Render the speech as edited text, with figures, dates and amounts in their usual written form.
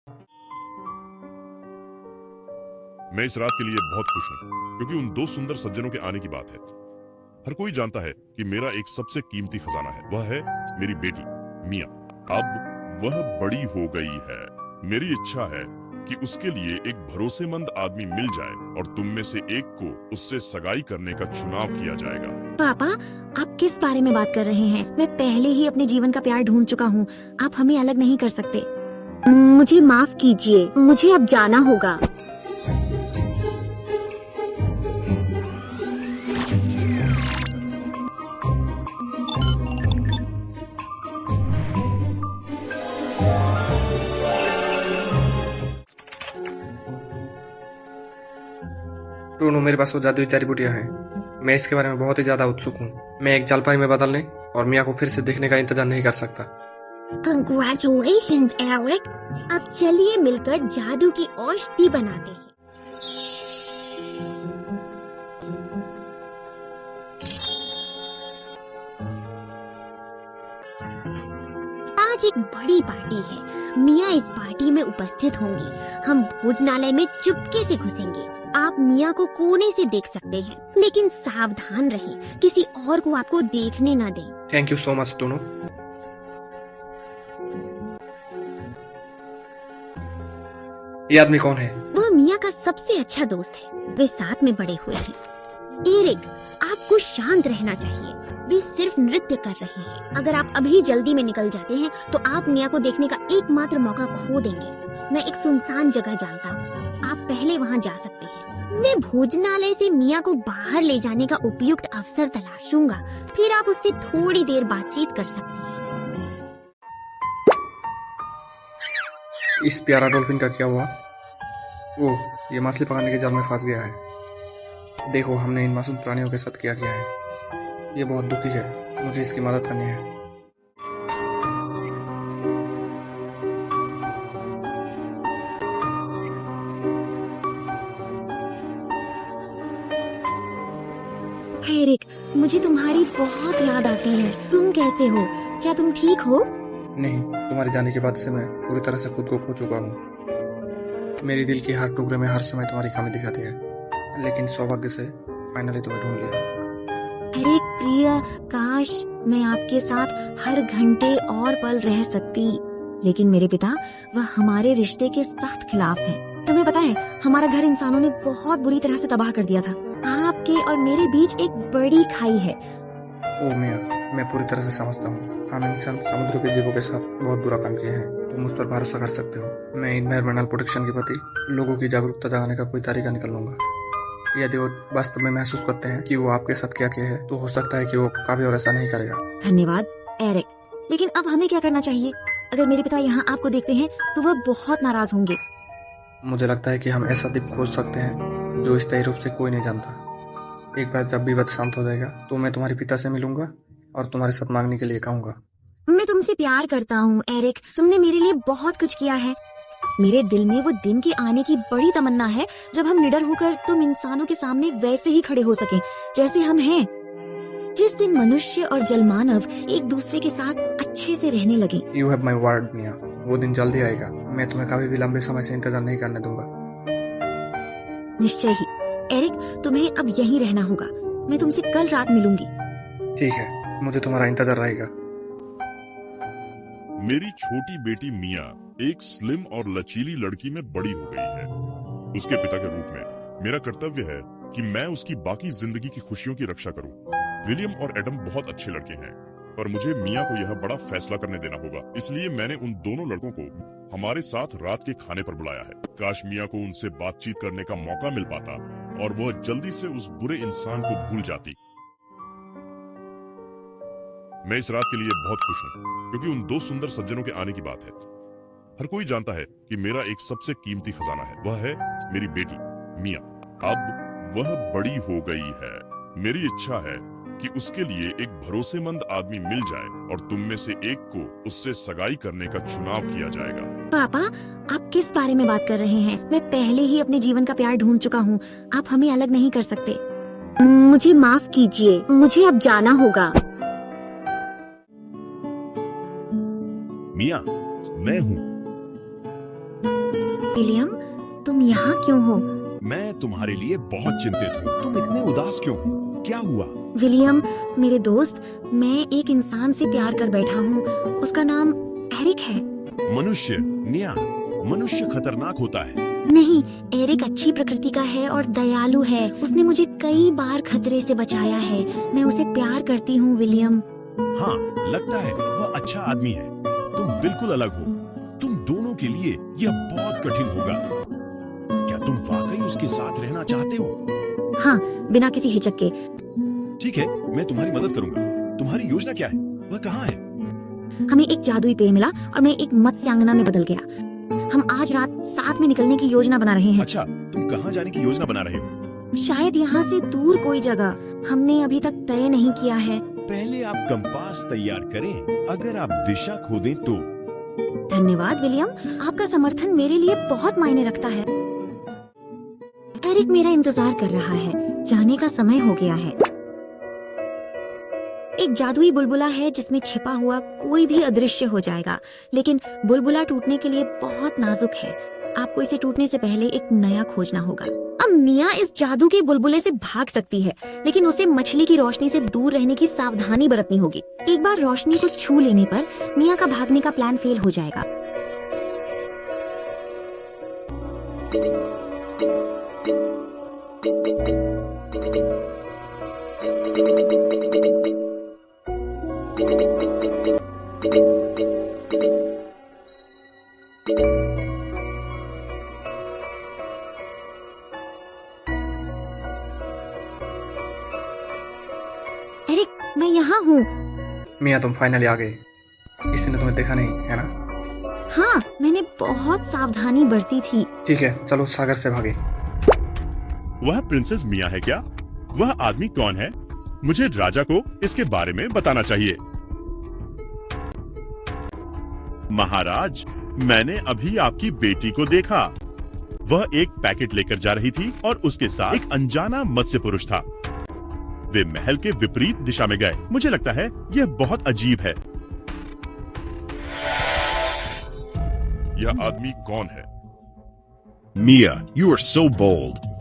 मैं इस रात के लिए बहुत खुश हूँ क्योंकि उन दो सुंदर सज्जनों के आने की बात है। हर कोई जानता है कि मेरा एक सबसे कीमती खजाना है, वह है मेरी बेटी मिया। अब वह बड़ी हो गई है। मेरी इच्छा है कि उसके लिए एक भरोसेमंद आदमी मिल जाए और तुम में से एक को उससे सगाई करने का चुनाव किया जाएगा। पापा, आप किस बारे में बात कर रहे हैं? मैं पहले ही अपने जीवन का प्यार ढूंढ चुका हूँ। आप हमें अलग नहीं कर सकते। मुझे माफ कीजिए, मुझे अब जाना होगा। टूनू, मेरे पास वो जादुई जड़ी बूटियां हैं। मैं इसके बारे में बहुत ही ज्यादा उत्सुक हूँ। मैं एक जलपाई में बदलने और मिया को फिर से देखने का इंतजार नहीं कर सकता। Congratulations, Eric. अब चलिए मिलकर जादू की औषधि बनाते हैं। आज एक बड़ी पार्टी है। मिया इस पार्टी में उपस्थित होंगी। हम भोजनालय में चुपके से घुसेंगे। आप मिया को कोने से देख सकते हैं, लेकिन सावधान रहें, किसी और को आपको देखने न दें। Thank you so much Tunu. ये आदमी कौन है? वह मिया का सबसे अच्छा दोस्त है। वे साथ में बड़े हुए हैं। एरिक, आपको शांत रहना चाहिए। वे सिर्फ नृत्य कर रहे हैं। अगर आप अभी जल्दी में निकल जाते हैं तो आप मिया को देखने का एकमात्र मौका खो देंगे। मैं एक सुनसान जगह जानता हूँ, आप पहले वहाँ जा सकते हैं। मैं भोजनालय से मिया को बाहर ले जाने का उपयुक्त अवसर तलाशूंगा, फिर आप उससे थोड़ी देर बातचीत कर सकते हैं। इस प्यारा डॉल्फिन का क्या हुआ? ओह, ये मछली पकड़ने के जाल में फंस गया है। देखो, हमने इन मासूम प्राणियों के साथ क्या किया है। ये बहुत दुखी है। मुझे इसकी मदद करनी है। एरिक, मुझे तुम्हारी बहुत याद आती है। तुम कैसे हो? क्या तुम ठीक हो? नहीं, तुम्हारे जाने के बाद से मैं पूरी तरह से खुद को खो चुका हूँ। मेरे दिल के हर टुकड़े में हर समय तुम्हारी कमी दिखाती है, लेकिन सौभाग्य से फाइनली तुम्हें ढूंढ लिया। एरिक प्रिय, काश मैं आपके साथ हर घंटे और पल रह सकती, लेकिन मेरे पिता वह हमारे रिश्ते के सख्त खिलाफ हैं। तुम्हें पता है, हमारा घर इंसानों ने बहुत बुरी तरह से तबाह कर दिया था। आपके और मेरे बीच एक बड़ी खाई है। ओ मिया, मैं पूरी तरह से समझता हूँ। हम इंसान समुद्र के जीवों के साथ बहुत बुरा काम किए हैं। तुम मुझ पर भरोसा कर सकते हो। मैं इन्वायरमेंटल प्रोटेक्शन के प्रति लोगों की जागरूकता जगाने का कोई तरीका निकाल लूंगा। यदि वो वास्तव में महसूस करते हैं कि वो आपके साथ क्या किया है, तो हो सकता है कि वो कभी और ऐसा नहीं करेगा। धन्यवाद एरिक, लेकिन अब हमें क्या करना चाहिए? अगर मेरे पिता यहाँ आपको देखते हैं तो वह बहुत नाराज होंगे। मुझे लगता है कि हम ऐसा द्वीप खोज सकते हैं जो स्थायी रूप से कोई नहीं जानता। एक बार जब विवाद शांत हो जाएगा तो मैं तुम्हारे पिता से मिलूंगा और तुम्हारे साथ मांगने के लिए कहूंगा। मैं तुमसे प्यार करता हूँ एरिक। तुमने मेरे लिए बहुत कुछ किया है। मेरे दिल में वो दिन के आने की बड़ी तमन्ना है जब हम निडर होकर तुम इंसानों के सामने वैसे ही खड़े हो सके जैसे हम हैं। जिस दिन मनुष्य और जलमानव एक दूसरे के साथ अच्छे से रहने लगे। यू हैव माई वर्ड मिया, वो दिन जल्दी आएगा। मैं तुम्हें कभी भी लंबे समय से इंतजार नहीं करने दूंगा। निश्चय ही एरिक, तुम्हें अब यहीं रहना होगा। मैं तुमसे कल रात मिलूंगी। ठीक है, मुझे तुम्हारा इंतजार रहेगा। मेरी छोटी बेटी मिया एक स्लिम और लचीली लड़की में बड़ी हो गई है। उसके पिता के रूप में मेरा कर्तव्य है कि मैं उसकी बाकी जिंदगी की खुशियों की रक्षा करूं। विलियम और एडम बहुत अच्छे लड़के हैं, पर मुझे मिया को यह बड़ा फैसला करने देना होगा। इसलिए मैंने उन दोनों लड़कों को हमारे साथ रात के खाने पर बुलाया है। काश मिया को उनसे बातचीत करने का मौका मिल पाता और वह जल्दी से उस बुरे इंसान को भूल जाती। मैं इस रात के लिए बहुत खुश हूँ क्योंकि उन दो सुंदर सज्जनों के आने की बात है। हर कोई जानता है कि मेरा एक सबसे कीमती खजाना है, वह है मेरी बेटी मिया। अब वह बड़ी हो गई है। मेरी इच्छा है कि उसके लिए एक भरोसेमंद आदमी मिल जाए और तुम में से एक को उससे सगाई करने का चुनाव किया जाएगा। पापा, आप किस बारे में बात कर रहे हैं? मैं पहले ही अपने जीवन का प्यार ढूंढ चुका हूँ। आप हमें अलग नहीं कर सकते। मुझे माफ कीजिए, मुझे अब जाना होगा। मिया, मैं हूँ। विलियम, तुम यहाँ क्यों हो? मैं तुम्हारे लिए बहुत चिंतित हूँ। तुम इतने उदास क्यों हो? क्या हुआ? विलियम, मेरे दोस्त, मैं एक इंसान से प्यार कर बैठा हूँ। उसका नाम एरिक है। मनुष्य? निया, मनुष्य खतरनाक होता है। नहीं, एरिक अच्छी प्रकृति का है और दयालु है। उसने मुझे कई बार खतरे से बचाया है। मैं उसे प्यार करती हूँ विलियम। हाँ, लगता है वह अच्छा आदमी है। तुम बिल्कुल अलग हो। तुम दोनों के लिए यह बहुत कठिन होगा। क्या तुम वाकई उसके साथ रहना चाहते हो? हाँ, बिना किसी हिचक के। ठीक है, मैं तुम्हारी मदद करूंगा। तुम्हारी योजना क्या है? वह कहाँ है? हमें एक जादुई पेय मिला और मैं एक मत्स्यांगना में बदल गया। हम आज रात साथ में निकलने की योजना बना रहे हैं। अच्छा, तुम कहाँ जाने की योजना बना रहे हो? शायद यहाँ से दूर कोई जगह। हमने अभी तक तय नहीं किया है। पहले आप कंपास तैयार करें। अगर आप दिशा खो दें तो। धन्यवाद विलियम, आपका समर्थन मेरे लिए बहुत मायने रखता है। एरिक मेरा इंतजार कर रहा है। जाने का समय हो गया है। एक जादुई बुलबुला है जिसमें छिपा हुआ कोई भी अदृश्य हो जाएगा, लेकिन बुलबुला टूटने के लिए बहुत नाजुक है। आपको इसे टूटने से पहले एक नया खोजना होगा। अब मिया इस जादू के बुलबुले से भाग सकती है, लेकिन उसे मछली की रोशनी से दूर रहने की सावधानी बरतनी होगी। एक बार रोशनी को छू लेने पर मिया का भागने का प्लान फेल हो जाएगा। एरिक, मैं यहाँ हूँ। मिया, तुम फाइनली आ गए। किसी ने तुम्हें देखा नहीं, है ना? हाँ, मैंने बहुत सावधानी बरती थी। ठीक है, चलो सागर से भागे। वह प्रिंसेस मिया है क्या? वह आदमी कौन है? मुझे राजा को इसके बारे में बताना चाहिए। महाराज, मैंने अभी आपकी बेटी को देखा। वह एक पैकेट लेकर जा रही थी और उसके साथ एक अनजाना मत्स्य पुरुष था। वे महल के विपरीत दिशा में गए। मुझे लगता है यह बहुत अजीब है। यह आदमी कौन है? Mia, you are so bold.